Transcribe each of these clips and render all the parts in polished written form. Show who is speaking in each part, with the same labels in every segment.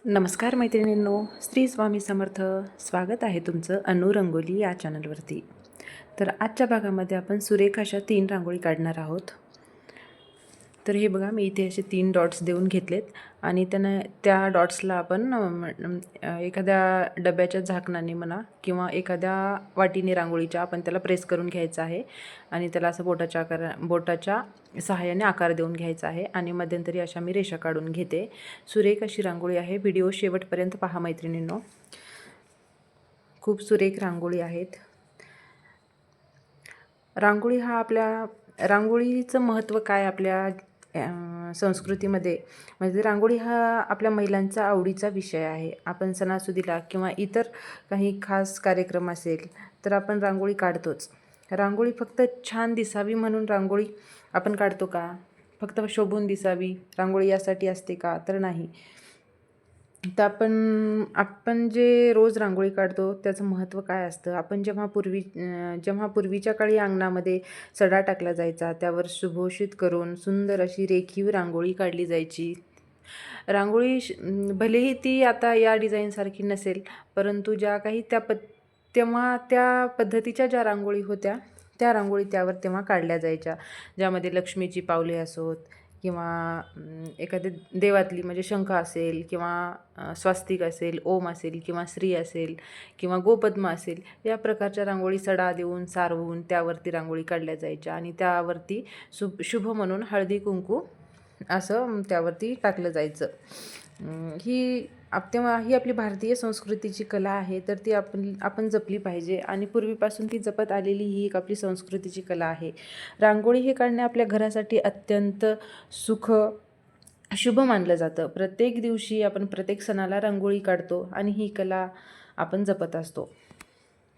Speaker 1: नमस्कार मैत्रिणींनो, श्री स्वामी समर्थ. स्वागत आहे तुमचं अनु रंगोली या चॅनलवरती. तर आजच्या भागामध्ये आपण सुरेख अशा 3 रांगोळी काढणार आहोत. तर हे बघा, मी इथे असे 3 डॉट्स देऊन घेतलेत आणि त्या डॉट्सला आपण एखाद्या डब्याच्या झाकणाने म्हणा किंवा एखाद्या वाटीने रांगोळीच्या आपण त्याला प्रेस करून घ्यायचं आहे आणि त्याला असं बोटाच्या सहाय्याने आकार देऊन घ्यायचा आहे आणि मध्यंतरी अशा मी रेषा काढून घेते. सुरेख अशी रांगोळी आहे. व्हिडिओ शेवटपर्यंत पहा मैत्रिणींनो. खूप सुरेख रांगोळी आहेत. रांगोळीचं महत्त्व काय आपल्या संस्कृतीमध्ये, म्हणजे रांगोळी हा आपल्या महिलांचा आवडीचा विषय आहे. आपण सणासुदीला किंवा इतर काही खास कार्यक्रम असेल तर आपण रांगोळी काढतोच. रांगोळी फक्त छान दिसावी म्हणून रांगोळी आपण काढतो का? फक्त शोभून दिसावी रांगोळी यासाठी असते का? तर नाही. तर आपण जे रोज रांगोळी काढतो त्याचं महत्त्व काय असतं? आपण जेव्हा पूर्वीच्या काळी अंगणामध्ये सडा टाकला जायचा, त्यावर सुशोभित करून सुंदर अशी रेखीव रांगोळी काढली जायची. रांगोळी भलेही ती आता या डिझाईनसारखी नसेल, परंतु ज्या काही तेव्हा त्या पद्धतीच्या ज्या रांगोळी होत्या त्या रांगोळी त्यावर तेव्हा काढल्या जायच्या, ज्यामध्ये लक्ष्मीची पावले असोत किंवा एखाद्या देवातली म्हणजे शंख असेल किंवा स्वास्तिक असेल, ओम असेल किंवा श्री असेल किंवा गोपद्म असेल, या प्रकारच्या रांगोळी सडा देऊन सारवून त्यावरती रांगोळी काढल्या जायच्या आणि त्यावरती शुभ म्हणून हळदी कुंकू असं त्यावरती टाकलं जायचं. तेव्हा ही आपली भारतीय संस्कृतीची कला आहे, तर ती आपण जपली पाहिजे आणि पूर्वीपासून ती जपत आलेली ही एक आपली संस्कृतीची कला आहे. रांगोळी हे काढणे आपल्या घरासाठी अत्यंत शुभ मानलं जातं. प्रत्येक दिवशी आपण प्रत्येक सणाला रांगोळी काढतो आणि ही कला आपण जपत असतो.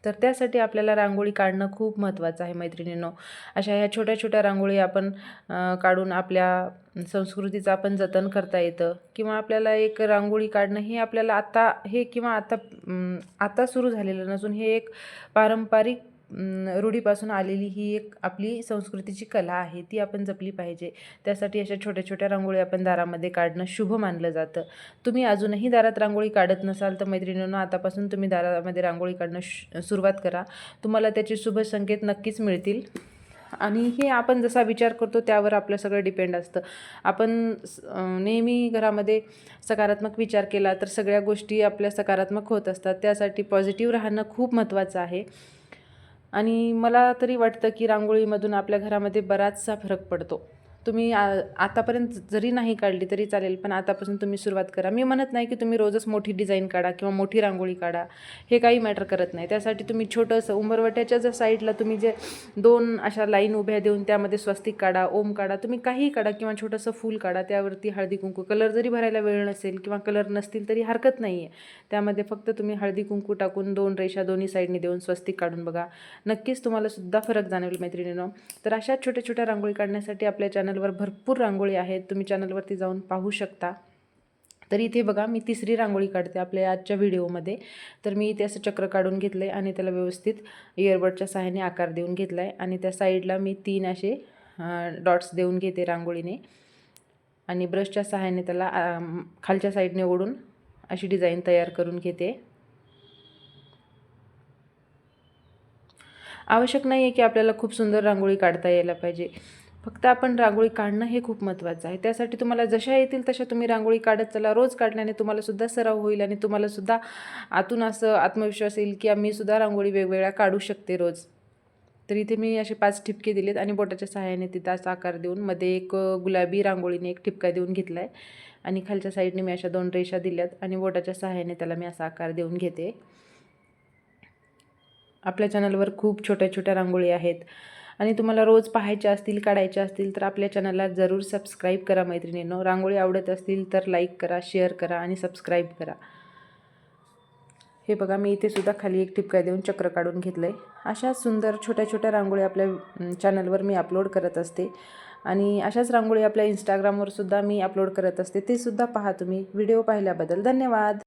Speaker 1: तर त्यासाठी आपल्याला रांगोळी काढणं खूप महत्त्वाचं आहे मैत्रिणींनो. अशा ह्या छोट्या छोट्या रांगोळी आपण काढून आपल्या संस्कृतीचं आपण जतन करता येतं. किंवा आपल्याला एक रांगोळी काढणं हे आपल्याला आता सुरू झालेलं नसून हे एक पारंपरिक रूढीपासून आलेली ही एक आपली संस्कृतीची कला आहे, ती आपण जपली पाहिजे. त्यासाठी अशा छोट्या छोट्या रांगोळी आपण दारामध्ये काढणं शुभ मानलं जातं. तुम्ही अजूनही दारात रांगोळी काढत नसाल तर मैत्रिणींनो, आतापासून तुम्ही दारामध्ये रांगोळी काढणं सुरुवात करा. तुम्हाला त्याचे शुभ संकेत नक्कीच मिळतील. आणि हे आपण जसा विचार करतो त्यावर आपलं सगळं डिपेंड असतं. आपण नेहमी घरामध्ये सकारात्मक विचार केला तर सगळ्या गोष्टी आपल्या सकारात्मक होत असतात. त्यासाठी पॉझिटिव्ह राहणं खूप महत्त्वाचं आहे. आणि मला तरी वाटतं की रांगोळीमधून आपल्या घरामध्ये बराचसा फरक पडतो. तुम्ही आतापर्यंत जरी नाही काढली तरी चालेल, पण आतापासून तुम्ही सुरुवात करा. मी म्हणत नाही की तुम्ही रोजच मोठी डिझाईन काढा किंवा मोठी रांगोळी काढा, हे काही मॅटर करत नाही. त्यासाठी तुम्ही छोटंसं उंबरवट्याच्या जर साईडला तुम्ही जे 2 अशा लाईन उभ्या देऊन त्यामध्ये स्वस्तिक काढा, ओम काढा, तुम्ही काहीही काढा किंवा छोटंसं फूल काढा. त्यावरती हळदी कुंकू, कलर जरी भरायला वेळ नसेल किंवा कलर नसतील तरी हरकत नाही आहे. त्यामध्ये फक्त तुम्ही हळदी कुंकू टाकून 2 रेषा दोन्ही साईडने देऊन स्वस्तिक काढून बघा. नक्कीच तुम्हाला सुद्धा फरक जाणवेल मैत्रिणींनो. तर अशा छोट्या छोट्या रांगोळी काढण्यासाठी आपल्या चॅनलवर भरपूर रांगोळी आहेत, तुम्ही चॅनलवरती जाऊन पाहू शकता. तर इथे बघा, मी 3री रांगोळी काढते आपल्या आजच्या व्हिडिओमध्ये. तर मी इथे असं चक्र काढून घेतलं आहे आणि त्याला व्यवस्थित इयरबडच्या सहाय्याने आकार देऊन घेतला आहे आणि त्या साईडला मी 3 असे डॉट्स देऊन घेते रांगोळीने आणि ब्रशच्या सहाय्याने त्याला खालच्या साईडने ओढून अशी डिझाईन तयार करून घेते. आवश्यक नाही आहे की आपल्याला खूप सुंदर रांगोळी काढता यायला पाहिजे. फक्त आपण रांगोळी काढणं हे खूप महत्त्वाचं आहे. त्यासाठी तुम्हाला जशा येतील तशा तुम्ही रांगोळी काढत चला. रोज काढल्याने तुम्हालासुद्धा सराव होईल आणि तुम्हालासुद्धा आतून असं आत्मविश्वास येईल की मी सुद्धा रांगोळी वेगवेगळ्या काढू शकते रोज. तर इथे मी असे 5 ठिपके दिलेत आणि बोटाच्या सहाय्याने तिथं असा आकार देऊन मध्ये एक गुलाबी रांगोळीने एक ठिपका देऊन घेतला आहे आणि खालच्या साईडने मी अशा 2 रेषा दिल्यात आणि बोटाच्या सहाय्याने त्याला मी असा आकार देऊन घेते. आपल्या चॅनलवर खूप छोट्या छोट्या रांगोळी आहेत आणि तुम्हाला रोज पाहायच्या असतील, काढायच्या असतील तर आपल्या चॅनलला जरूर सबस्क्राईब करा मैत्रिणींनो. रांगोळी आवडत असतील तर लाईक करा, शेअर करा आणि सबस्क्राईब करा. हे बघा, मी इथे सुद्धा खाली एक ठिपका देऊन चक्र काढून घेतलं आहे. अशा सुंदर छोट्या छोट्या रांगोळी आपल्या चॅनलवर मी अपलोड करत असते आणि अशाच रांगोळी आपल्या इंस्टाग्रामवर सुद्धा मी अपलोड करत असते. ते सुद्धा पहा तुम्ही. व्हिडिओ पाहिल्याबद्दल धन्यवाद.